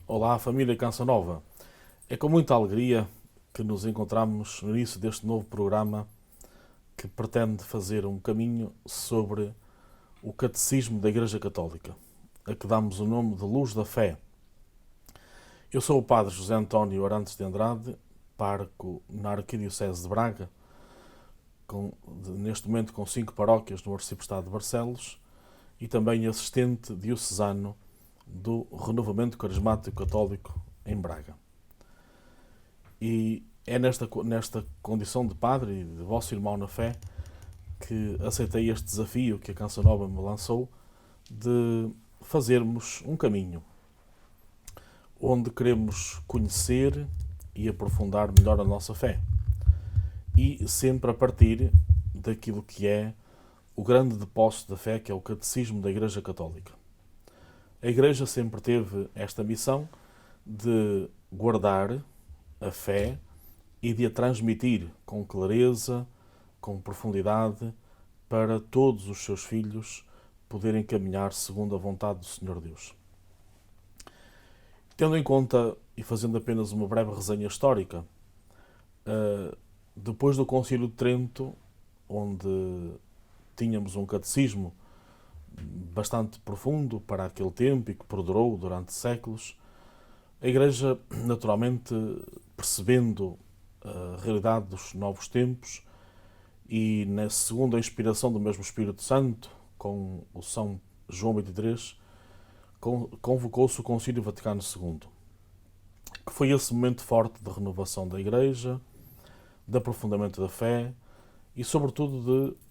Olá, família Canção Nova. É com muita alegria que nos encontramos no início deste novo programa que pretende fazer um caminho sobre o Catecismo da Igreja Católica, a que damos o nome de Luz da Fé. Eu sou o Padre José António Arantes de Andrade, pároco na Arquidiocese de Braga, neste momento com 5 paróquias no Arciprestado de Barcelos, e também assistente diocesano do Renovamento Carismático Católico em Braga. E é nesta condição de padre e de vosso irmão na fé que aceitei este desafio que a Canção Nova me lançou de fazermos um caminho onde queremos conhecer e aprofundar melhor a nossa fé. E sempre a partir daquilo que é o grande depósito da fé, que é o Catecismo da Igreja Católica. A Igreja sempre teve esta missão de guardar a fé e de a transmitir com clareza, com profundidade, para todos os seus filhos poderem caminhar segundo a vontade do Senhor Deus. Tendo em conta, e fazendo apenas uma breve resenha histórica, depois do Concílio de Trento, onde tínhamos um catecismo bastante profundo para aquele tempo e que perdurou durante séculos, a Igreja, naturalmente, percebendo a realidade dos novos tempos e na segunda inspiração do mesmo Espírito Santo, com o São João XXIII, convocou-se o Concílio Vaticano II, que foi esse momento forte de renovação da Igreja, de aprofundamento da fé e, sobretudo, de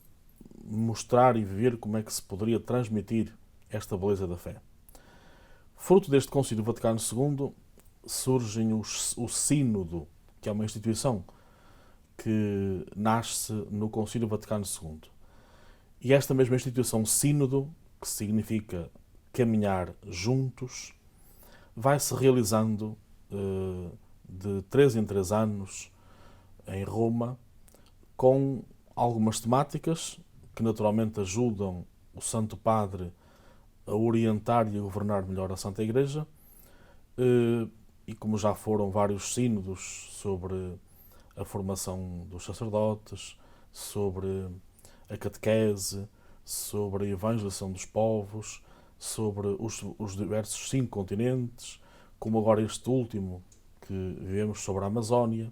mostrar e ver como é que se poderia transmitir esta beleza da fé. Fruto deste Concílio Vaticano II surge o Sínodo, que é uma instituição que nasce no Concílio Vaticano II. E esta mesma instituição, Sínodo, que significa caminhar juntos, vai-se realizando de 3 em 3 anos em Roma, com algumas temáticas que naturalmente ajudam o Santo Padre a orientar e a governar melhor a Santa Igreja, e como já foram vários sínodos sobre a formação dos sacerdotes, sobre a catequese, sobre a evangelização dos povos, sobre os diversos 5 continentes, como agora este último que vivemos sobre a Amazónia,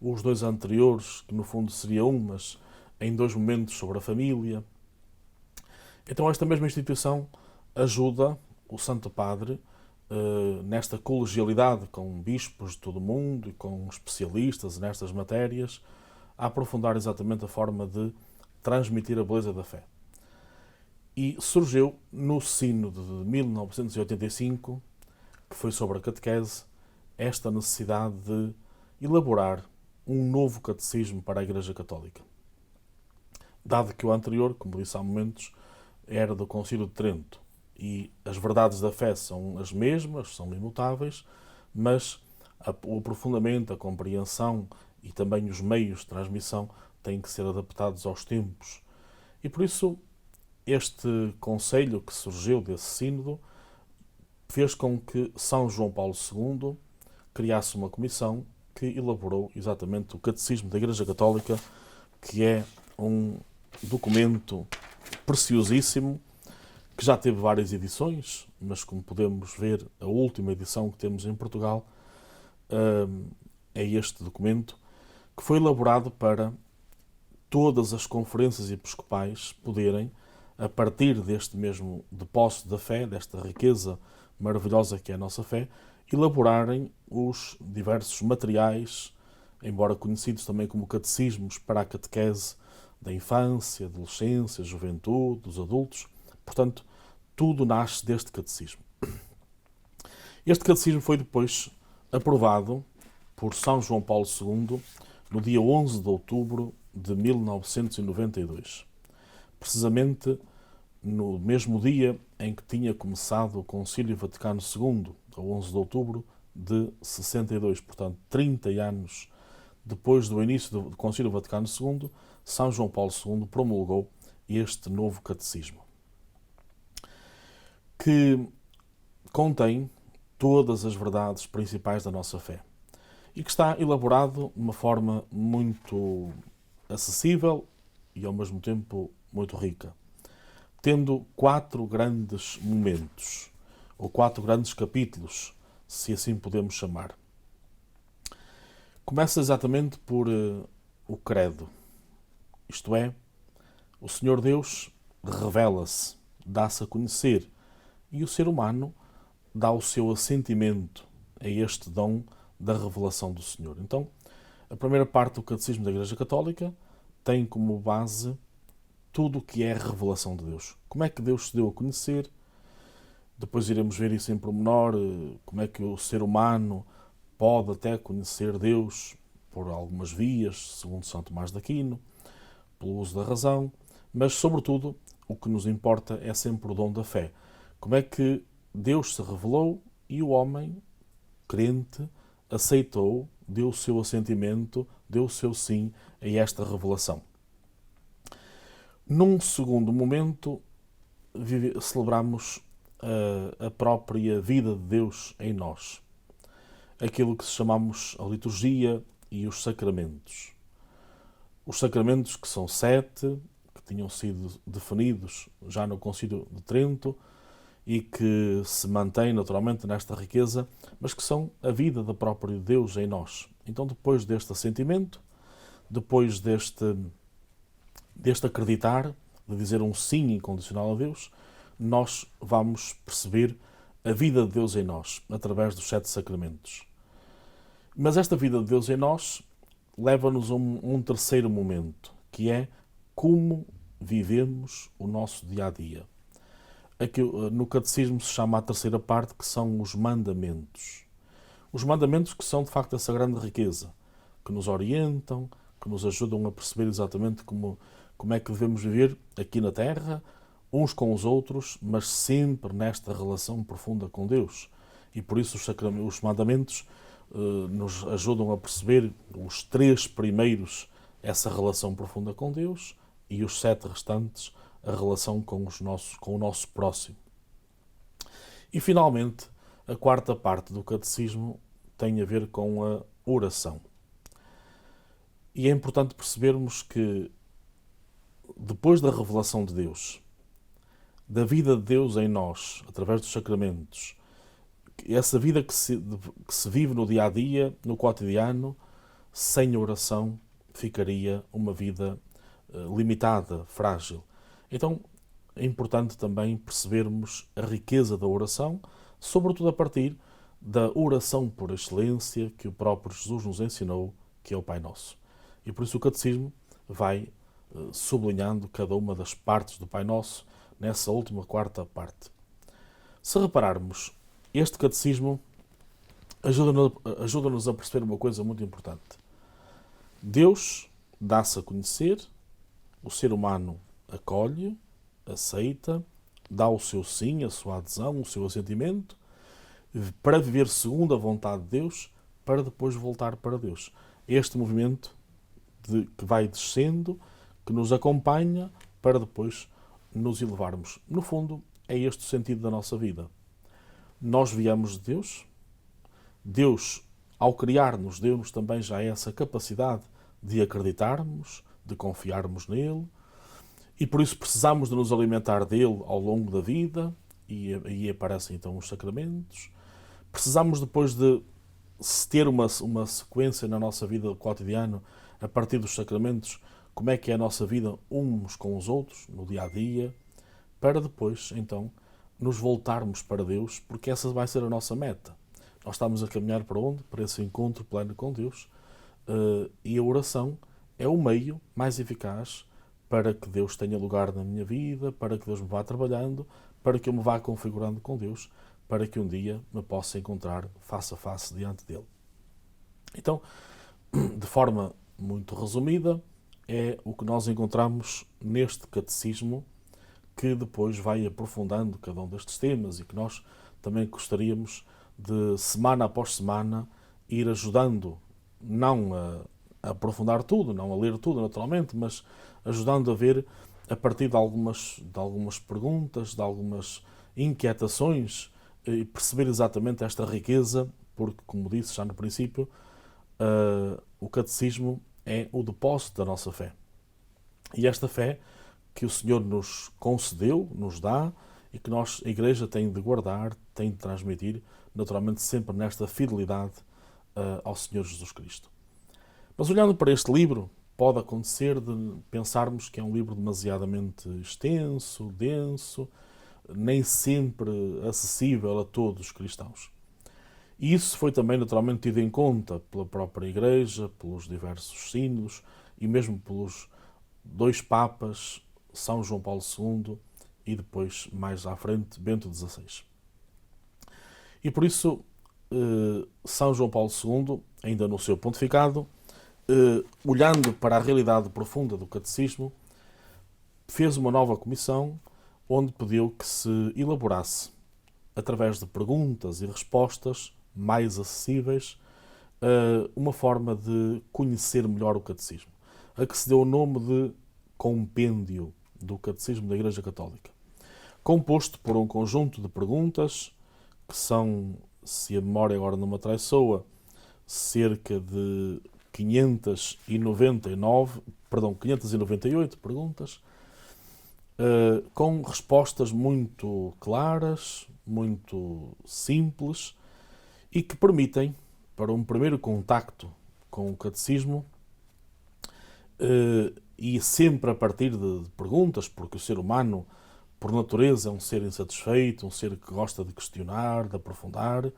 os 2 anteriores, que no fundo seria mas em 2 momentos sobre a família. Então esta mesma instituição ajuda o Santo Padre nesta colegialidade com bispos de todo o mundo e com especialistas nestas matérias, a aprofundar exatamente a forma de transmitir a beleza da fé. E surgiu no Sínodo de 1985, que foi sobre a catequese, esta necessidade de elaborar um novo catecismo para a Igreja Católica. Dado que o anterior, como disse há momentos, era do Concílio de Trento, e as verdades da fé são as mesmas, são imutáveis, mas o aprofundamento, a compreensão e também os meios de transmissão têm que ser adaptados aos tempos. E por isso este conselho que surgiu desse sínodo fez com que São João Paulo II criasse uma comissão que elaborou exatamente o Catecismo da Igreja Católica, que é um documento preciosíssimo, que já teve várias edições, mas como podemos ver, a última edição que temos em Portugal é este documento, que foi elaborado para todas as conferências episcopais poderem, a partir deste mesmo depósito da fé, desta riqueza maravilhosa que é a nossa fé, elaborarem os diversos materiais, embora conhecidos também como catecismos para a catequese da infância, adolescência, juventude, dos adultos. Portanto, tudo nasce deste catecismo. Este catecismo foi depois aprovado por São João Paulo II no dia 11 de outubro de 1992. Precisamente no mesmo dia em que tinha começado o Concílio Vaticano II, a 11 de outubro de 62. Portanto, 30 anos depois do início do Concílio Vaticano II, São João Paulo II promulgou este novo catecismo, que contém todas as verdades principais da nossa fé e que está elaborado de uma forma muito acessível e ao mesmo tempo muito rica, tendo 4 grandes momentos, ou 4 grandes capítulos, se assim podemos chamar. Começa exatamente por o credo, isto é, o Senhor Deus revela-se, dá-se a conhecer, e o ser humano dá o seu assentimento a este dom da revelação do Senhor. Então, a primeira parte do Catecismo da Igreja Católica tem como base tudo o que é a revelação de Deus. Como é que Deus se deu a conhecer? Depois iremos ver isso em pormenor, como é que o ser humano pode até conhecer Deus por algumas vias, segundo São Tomás de Aquino, pelo uso da razão, mas, sobretudo, o que nos importa é sempre o dom da fé. Como é que Deus se revelou e o homem, crente, aceitou, deu o seu assentimento, deu o seu sim a esta revelação. Num segundo momento, celebramos a própria vida de Deus em nós. Aquilo que chamamos a liturgia e os sacramentos. Os sacramentos, que são 7, que tinham sido definidos já no Concílio de Trento e que se mantêm naturalmente nesta riqueza, mas que são a vida da própria Deus em nós. Então, depois deste assentimento, depois deste acreditar, de dizer um sim incondicional a Deus, nós vamos perceber a vida de Deus em nós, através dos 7 sacramentos. Mas esta vida de Deus em nós leva-nos a um terceiro momento, que é como vivemos o nosso dia-a-dia. Aqui, no Catecismo se chama a terceira parte, que são os mandamentos. Os mandamentos que são, de facto, essa grande riqueza, que nos orientam, que nos ajudam a perceber exatamente como é que devemos viver aqui na Terra, uns com os outros, mas sempre nesta relação profunda com Deus. E por isso os mandamentos nos ajudam a perceber os 3 primeiros, essa relação profunda com Deus, e os 7 restantes, a relação com o nosso próximo. E finalmente, a quarta parte do Catecismo tem a ver com a oração. E é importante percebermos que, depois da revelação de Deus, da vida de Deus em nós, através dos sacramentos, essa vida que se vive no dia-a-dia, no cotidiano, sem oração, ficaria uma vida limitada, frágil. Então, é importante também percebermos a riqueza da oração, sobretudo a partir da oração por excelência que o próprio Jesus nos ensinou, que é o Pai Nosso. E por isso o Catecismo vai sublinhando cada uma das partes do Pai Nosso nessa última quarta parte. Se repararmos, este Catecismo ajuda-nos a perceber uma coisa muito importante. Deus dá-se a conhecer, o ser humano acolhe, aceita, dá o seu sim, a sua adesão, o seu assentimento, para viver segundo a vontade de Deus, para depois voltar para Deus. Este movimento que vai descendo, que nos acompanha, para depois nos elevarmos. No fundo, é este o sentido da nossa vida. Nós viemos de Deus. Deus, ao criar-nos, deu-nos também já essa capacidade de acreditarmos, de confiarmos nele, e por isso precisamos de nos alimentar dele ao longo da vida, e aí aparecem então os sacramentos. Precisamos depois de ter uma sequência na nossa vida cotidiana, a partir dos sacramentos, como é que é a nossa vida uns com os outros, no dia-a-dia, para depois, então, nos voltarmos para Deus, porque essa vai ser a nossa meta. Nós estamos a caminhar para onde? Para esse encontro pleno com Deus, e a oração é o meio mais eficaz para que Deus tenha lugar na minha vida, para que Deus me vá trabalhando, para que eu me vá configurando com Deus, para que um dia me possa encontrar face a face diante dele. Então, de forma muito resumida, é o que nós encontramos neste catecismo, que depois vai aprofundando cada um destes temas e que nós também gostaríamos de, semana após semana, ir ajudando, não a aprofundar tudo, não a ler tudo naturalmente, mas ajudando a ver, a partir de algumas perguntas, de algumas inquietações e perceber exatamente esta riqueza, porque, como disse já no princípio, o catecismo é o depósito da nossa fé. E esta fé que o Senhor nos concedeu, nos dá, e que nós, a Igreja, tem de guardar, tem de transmitir, naturalmente sempre nesta fidelidade ao Senhor Jesus Cristo. Mas olhando para este livro, pode acontecer de pensarmos que é um livro demasiadamente extenso, denso, nem sempre acessível a todos os cristãos. E isso foi também naturalmente tido em conta pela própria Igreja, pelos diversos sínodos e mesmo pelos dois papas, São João Paulo II e depois, mais à frente, Bento XVI. E por isso, São João Paulo II, ainda no seu pontificado, olhando para a realidade profunda do catecismo, fez uma nova comissão onde pediu que se elaborasse, através de perguntas e respostas mais acessíveis, uma forma de conhecer melhor o catecismo, a que se deu o nome de Compêndio do Catecismo da Igreja Católica, composto por um conjunto de perguntas que são, se a memória agora não me traiçoa, cerca de 598 perguntas, com respostas muito claras, muito simples e que permitem, para um primeiro contacto com o catecismo, e sempre a partir de perguntas, porque o ser humano, por natureza, é um ser insatisfeito, um ser que gosta de questionar, de aprofundar.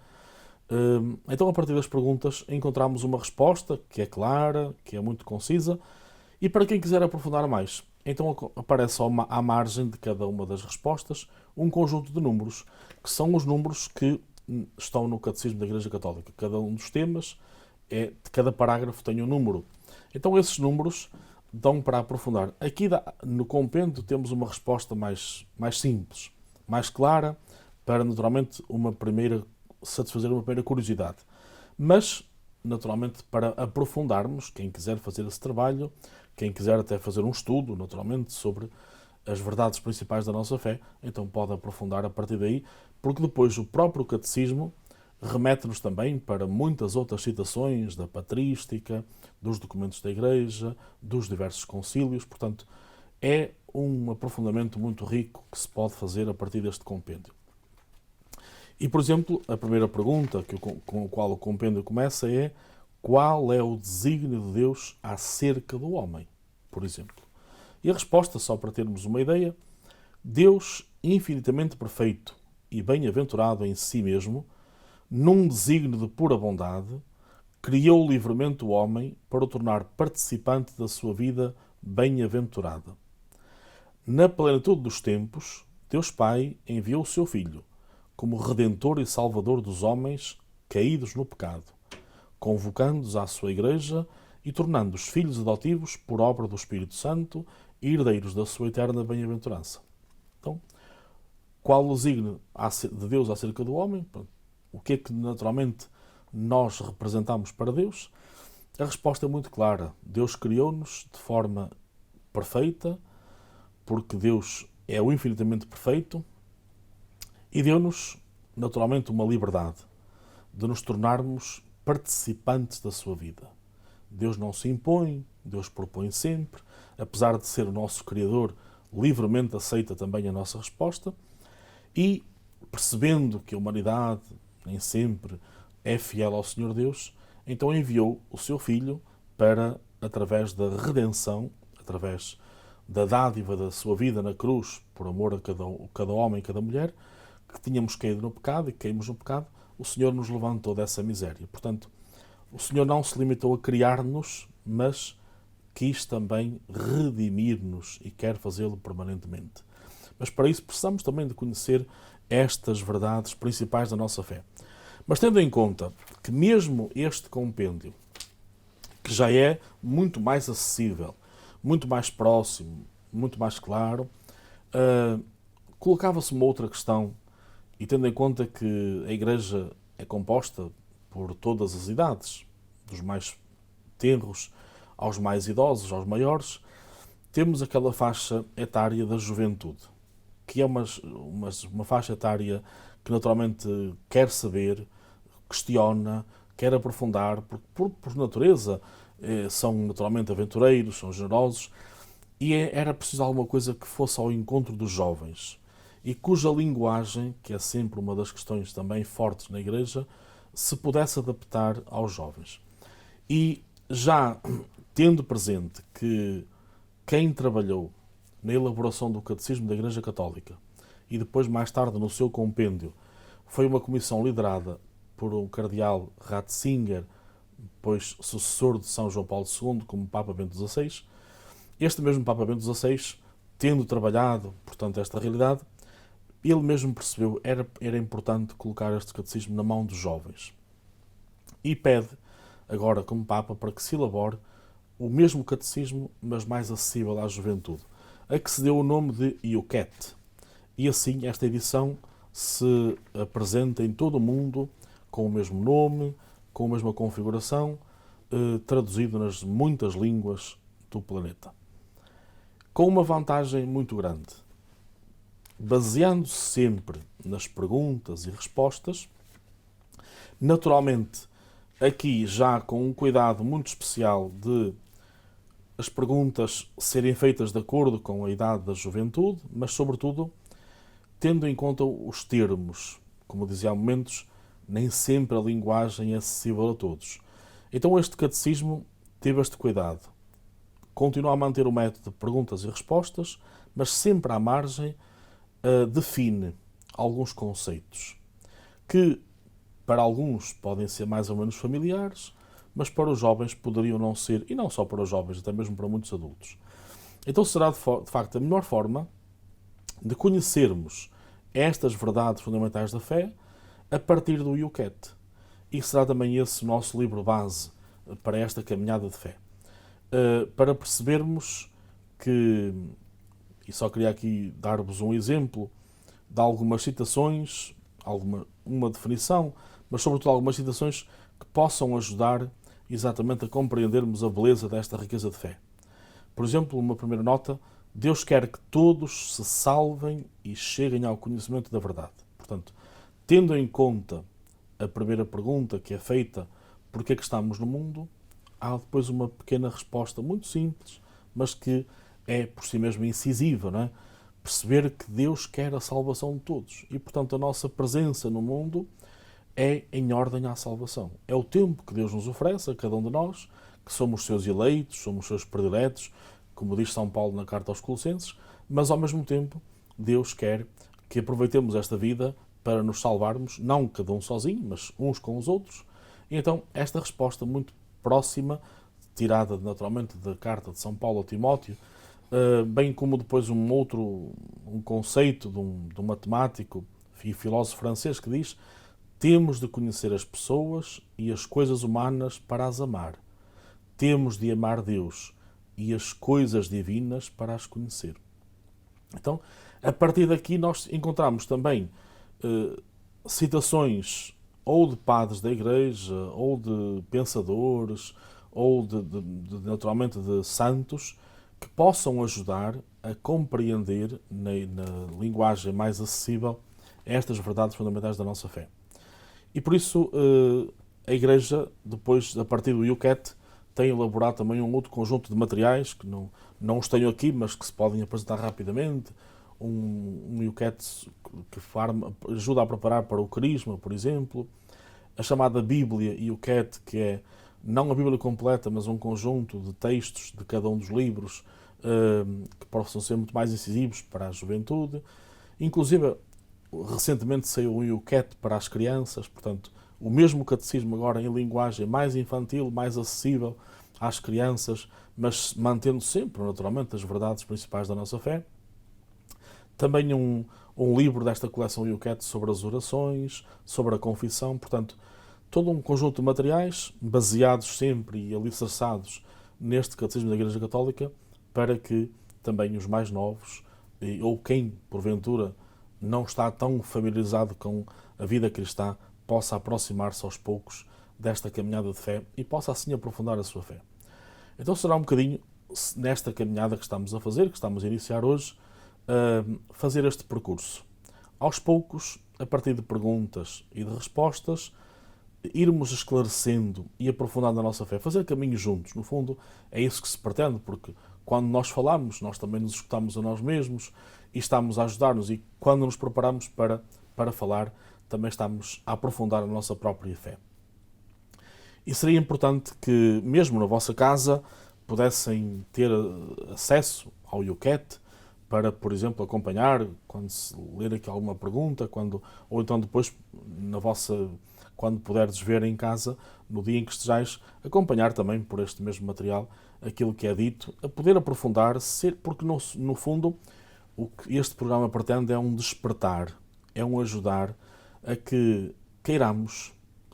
Então, a partir das perguntas, encontramos uma resposta que é clara, que é muito concisa, e para quem quiser aprofundar mais, então aparece à margem de cada uma das respostas um conjunto de números, que são os números que estão no Catecismo da Igreja Católica. Cada um dos temas, de cada parágrafo tem um número. Então esses números dão para aprofundar. Aqui no compêndio temos uma resposta mais simples, mais clara, para naturalmente satisfazer uma primeira curiosidade. Mas, naturalmente, para aprofundarmos, quem quiser fazer esse trabalho, quem quiser até fazer um estudo, naturalmente, sobre as verdades principais da nossa fé, então pode aprofundar a partir daí, porque depois o próprio catecismo remete-nos também para muitas outras citações da patrística, dos documentos da Igreja, dos diversos concílios. Portanto, é um aprofundamento muito rico que se pode fazer a partir deste compêndio. E, por exemplo, a primeira pergunta com a qual o compêndio começa é: qual é o desígnio de Deus acerca do homem, por exemplo? E a resposta, só para termos uma ideia: Deus, infinitamente perfeito e bem-aventurado em si mesmo, num desígnio de pura bondade, criou livremente o homem para o tornar participante da sua vida bem-aventurada. Na plenitude dos tempos, Deus Pai enviou o seu Filho como Redentor e Salvador dos homens caídos no pecado, convocando-os à sua Igreja e tornando-os filhos adotivos por obra do Espírito Santo e herdeiros da sua eterna bem-aventurança. Então, qual o desígnio de Deus acerca do homem? O que é que naturalmente nós representamos para Deus? A resposta é muito clara. Deus criou-nos de forma perfeita, porque Deus é o infinitamente perfeito, e deu-nos naturalmente uma liberdade de nos tornarmos participantes da sua vida. Deus não se impõe, Deus propõe sempre, apesar de ser o nosso Criador, livremente aceita também a nossa resposta, e percebendo que a humanidade nem sempre é fiel ao Senhor Deus, então enviou o seu Filho para, através da redenção, através da dádiva da sua vida na cruz, por amor a cada homem e cada mulher, que tínhamos caído no pecado e que caímos no pecado, o Senhor nos levantou dessa miséria. Portanto, o Senhor não se limitou a criar-nos, mas quis também redimir-nos e quer fazê-lo permanentemente. Mas para isso precisamos também de conhecer estas verdades principais da nossa fé. Mas tendo em conta que mesmo este compêndio, que já é muito mais acessível, muito mais próximo, muito mais claro, colocava-se uma outra questão, e tendo em conta que a Igreja é composta por todas as idades, dos mais tenros aos mais idosos, aos maiores, temos aquela faixa etária da juventude, que é uma faixa etária que naturalmente quer saber, questiona, quer aprofundar, porque por natureza são naturalmente aventureiros, são generosos, e era preciso alguma coisa que fosse ao encontro dos jovens e cuja linguagem, que é sempre uma das questões também fortes na Igreja, se pudesse adaptar aos jovens. E já tendo presente que quem trabalhou na elaboração do Catecismo da Igreja Católica e depois mais tarde no seu compêndio foi uma comissão liderada por um cardeal Ratzinger, depois sucessor de São João Paulo II como Papa Bento XVI, este mesmo Papa Bento XVI, tendo trabalhado, portanto, esta realidade, ele mesmo percebeu que era importante colocar este catecismo na mão dos jovens. E pede, agora como Papa, para que se elabore o mesmo catecismo, mas mais acessível à juventude, a que se deu o nome de IUCAT. E assim esta edição se apresenta em todo o mundo com o mesmo nome, com a mesma configuração, traduzido nas muitas línguas do planeta. Com uma vantagem muito grande. Baseando-se sempre nas perguntas e respostas, naturalmente, aqui já com um cuidado muito especial de as perguntas serem feitas de acordo com a idade da juventude, mas, sobretudo, tendo em conta os termos. Como dizia há momentos, nem sempre a linguagem é acessível a todos. Então este catecismo teve este cuidado. Continua a manter o método de perguntas e respostas, mas sempre à margem define alguns conceitos que para alguns podem ser mais ou menos familiares, mas para os jovens poderiam não ser, e não só para os jovens, até mesmo para muitos adultos. Então será de facto a melhor forma de conhecermos estas verdades fundamentais da fé a partir do IUCAT. E será também esse o nosso livro base para esta caminhada de fé. Para percebermos que, e só queria aqui dar-vos um exemplo de algumas citações, uma definição, mas sobretudo algumas citações que possam ajudar exatamente a compreendermos a beleza desta riqueza de fé. Por exemplo, uma primeira nota: Deus quer que todos se salvem e cheguem ao conhecimento da verdade. Portanto, tendo em conta a primeira pergunta que é feita, porque é que estamos no mundo, há depois uma pequena resposta muito simples, mas que é por si mesma incisiva, não é? Perceber que Deus quer a salvação de todos e, portanto, a nossa presença no mundo é em ordem à salvação. É o tempo que Deus nos oferece a cada um de nós, que somos seus eleitos, somos seus prediletos, como diz São Paulo na carta aos Colossenses, mas ao mesmo tempo Deus quer que aproveitemos esta vida para nos salvarmos, não cada um sozinho, mas uns com os outros. E então esta resposta muito próxima, tirada naturalmente da carta de São Paulo a Timóteo, bem como depois um conceito de um matemático e filósofo francês que diz: temos de conhecer as pessoas e as coisas humanas para as amar. Temos de amar Deus e as coisas divinas para as conhecer. Então, a partir daqui nós encontramos também citações ou de padres da Igreja, ou de pensadores, ou naturalmente de santos, que possam ajudar a compreender na linguagem mais acessível estas verdades fundamentais da nossa fé. E por isso a Igreja, depois, a partir do IUCAT, tem elaborado também um outro conjunto de materiais, que não os tenho aqui, mas que se podem apresentar rapidamente. Um IUCAT que ajuda a preparar para o Crisma, por exemplo. A chamada Bíblia IUCAT, que é não a Bíblia completa, mas um conjunto de textos de cada um dos livros que possam ser muito mais incisivos para a juventude. Inclusive, recentemente saiu um IUCAT para as crianças, portanto, o mesmo catecismo agora em linguagem mais infantil, mais acessível às crianças, mas mantendo sempre, naturalmente, as verdades principais da nossa fé. Também um livro desta coleção IUCAT sobre as orações, sobre a confissão, portanto, todo um conjunto de materiais baseados sempre e alicerçados neste Catecismo da Igreja Católica, para que também os mais novos, ou quem, porventura, não está tão familiarizado com a vida cristã, possa aproximar-se aos poucos desta caminhada de fé e possa assim aprofundar a sua fé. Então será um bocadinho nesta caminhada que estamos a fazer, que estamos a iniciar hoje, fazer este percurso. Aos poucos, a partir de perguntas e de respostas, irmos esclarecendo e aprofundando a nossa fé, fazer caminho juntos. No fundo, é isso que se pretende, porque quando nós falamos, nós também nos escutamos a nós mesmos e estamos a ajudar-nos, e quando nos preparamos para falar, também estamos a aprofundar a nossa própria fé. E seria importante que, mesmo na vossa casa, pudessem ter acesso ao YouCat para, por exemplo, acompanhar quando se ler aqui alguma pergunta, ou então depois, quando puderes ver em casa, no dia em que estejais, acompanhar também por este mesmo material aquilo que é dito, a poder aprofundar, porque no fundo o que este programa pretende é um despertar, é um ajudar a que queiramos,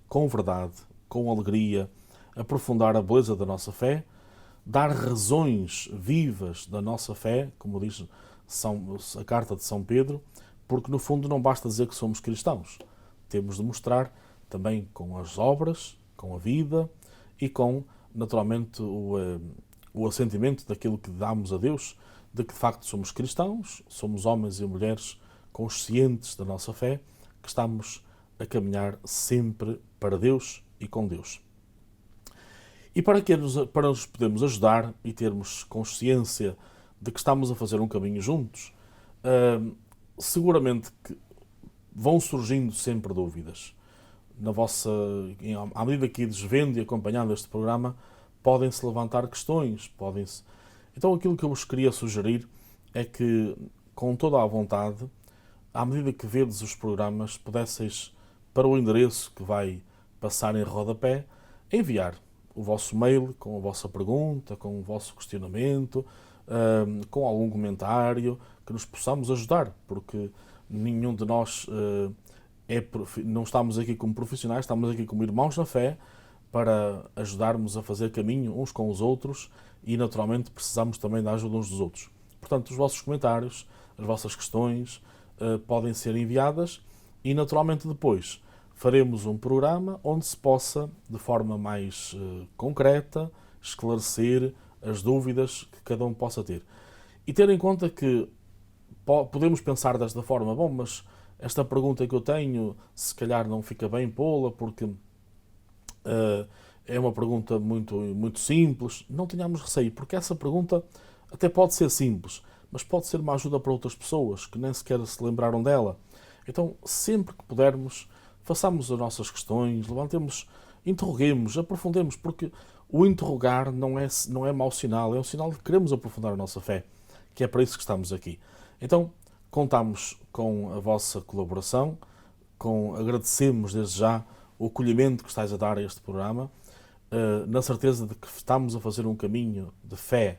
com verdade, com alegria, aprofundar a beleza da nossa fé, dar razões vivas da nossa fé, como diz a carta de São Pedro, porque no fundo não basta dizer que somos cristãos. Temos de mostrar também com as obras, com a vida e com, naturalmente, o assentimento daquilo que damos a Deus, de que de facto somos cristãos, somos homens e mulheres conscientes da nossa fé, que estamos a caminhar sempre para Deus e com Deus. E para nos podermos ajudar e termos consciência de que estamos a fazer um caminho juntos, seguramente que vão surgindo sempre dúvidas. À medida que ides vendo e acompanhando este programa, podem-se levantar questões, Então aquilo que eu vos queria sugerir é que, com toda a vontade, à medida que vedes os programas, pudesseis, para o endereço que vai passar em rodapé, enviar o vosso mail com a vossa pergunta, com o vosso questionamento, com algum comentário, que nos possamos ajudar, porque nenhum de nós não estamos aqui como profissionais, estamos aqui como irmãos na fé, para ajudarmos a fazer caminho uns com os outros e, naturalmente, precisamos também da ajuda uns dos outros. Portanto, os vossos comentários, as vossas questões podem ser enviadas e, naturalmente, depois faremos um programa onde se possa, de forma mais concreta, esclarecer as dúvidas que cada um possa ter. E ter em conta que podemos pensar desta forma, bom, mas esta pergunta que eu tenho, se calhar não fica bem pô-la, porque é uma pergunta muito, muito simples. Não tenhamos receio, porque essa pergunta até pode ser simples, mas pode ser uma ajuda para outras pessoas que nem sequer se lembraram dela. Então, sempre que pudermos, façamos as nossas questões, levantemos, interroguemos, aprofundemos, porque o interrogar não é mau sinal, é um sinal de que queremos aprofundar a nossa fé, que é para isso que estamos aqui. Então, contamos com a vossa colaboração, agradecemos desde já o acolhimento que estáis a dar a este programa, na certeza de que estamos a fazer um caminho de fé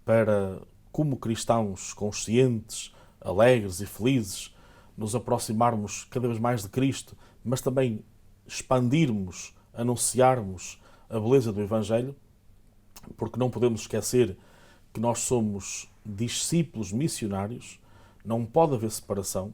para, como cristãos conscientes, alegres e felizes, nos aproximarmos cada vez mais de Cristo, mas também expandirmos, anunciarmos a beleza do Evangelho, porque não podemos esquecer que nós somos discípulos missionários, não pode haver separação.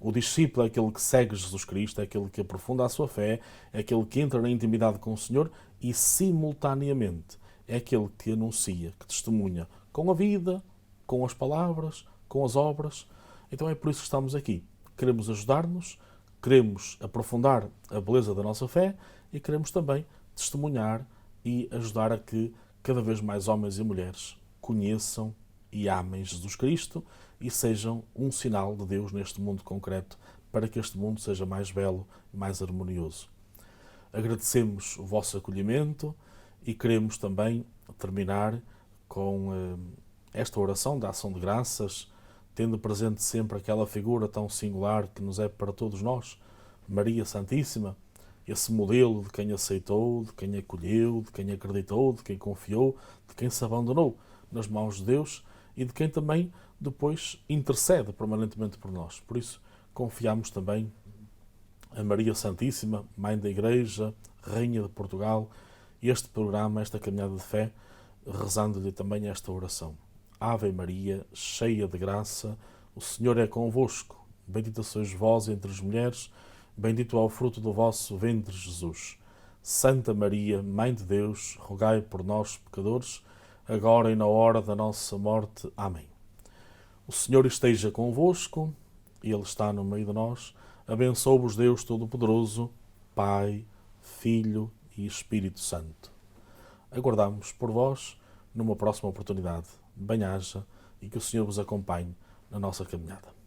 O discípulo é aquele que segue Jesus Cristo, é aquele que aprofunda a sua fé, é aquele que entra na intimidade com o Senhor e, simultaneamente, é aquele que anuncia, que testemunha com a vida, com as palavras, com as obras. Então é por isso que estamos aqui. Queremos ajudar-nos, queremos aprofundar a beleza da nossa fé e queremos também testemunhar e ajudar a que cada vez mais homens e mulheres conheçam e amem Jesus Cristo e sejam um sinal de Deus neste mundo concreto, para que este mundo seja mais belo e mais harmonioso. Agradecemos o vosso acolhimento e queremos também terminar com esta oração da ação de graças, tendo presente sempre aquela figura tão singular que nos é para todos nós, Maria Santíssima, esse modelo de quem aceitou, de quem acolheu, de quem acreditou, de quem confiou, de quem se abandonou nas mãos de Deus e de quem também depois intercede permanentemente por nós. Por isso, confiamos também a Maria Santíssima, Mãe da Igreja, Rainha de Portugal, este programa, esta caminhada de fé, rezando-lhe também esta oração. Ave Maria, cheia de graça, o Senhor é convosco. Bendita sois vós entre as mulheres, bendito é o fruto do vosso ventre, Jesus. Santa Maria, Mãe de Deus, rogai por nós, pecadores, agora e na hora da nossa morte. Amém. O Senhor esteja convosco, Ele está no meio de nós. Abençoe-vos Deus Todo-Poderoso, Pai, Filho e Espírito Santo. Aguardamos por vós numa próxima oportunidade. Bem-aja e que o Senhor vos acompanhe na nossa caminhada.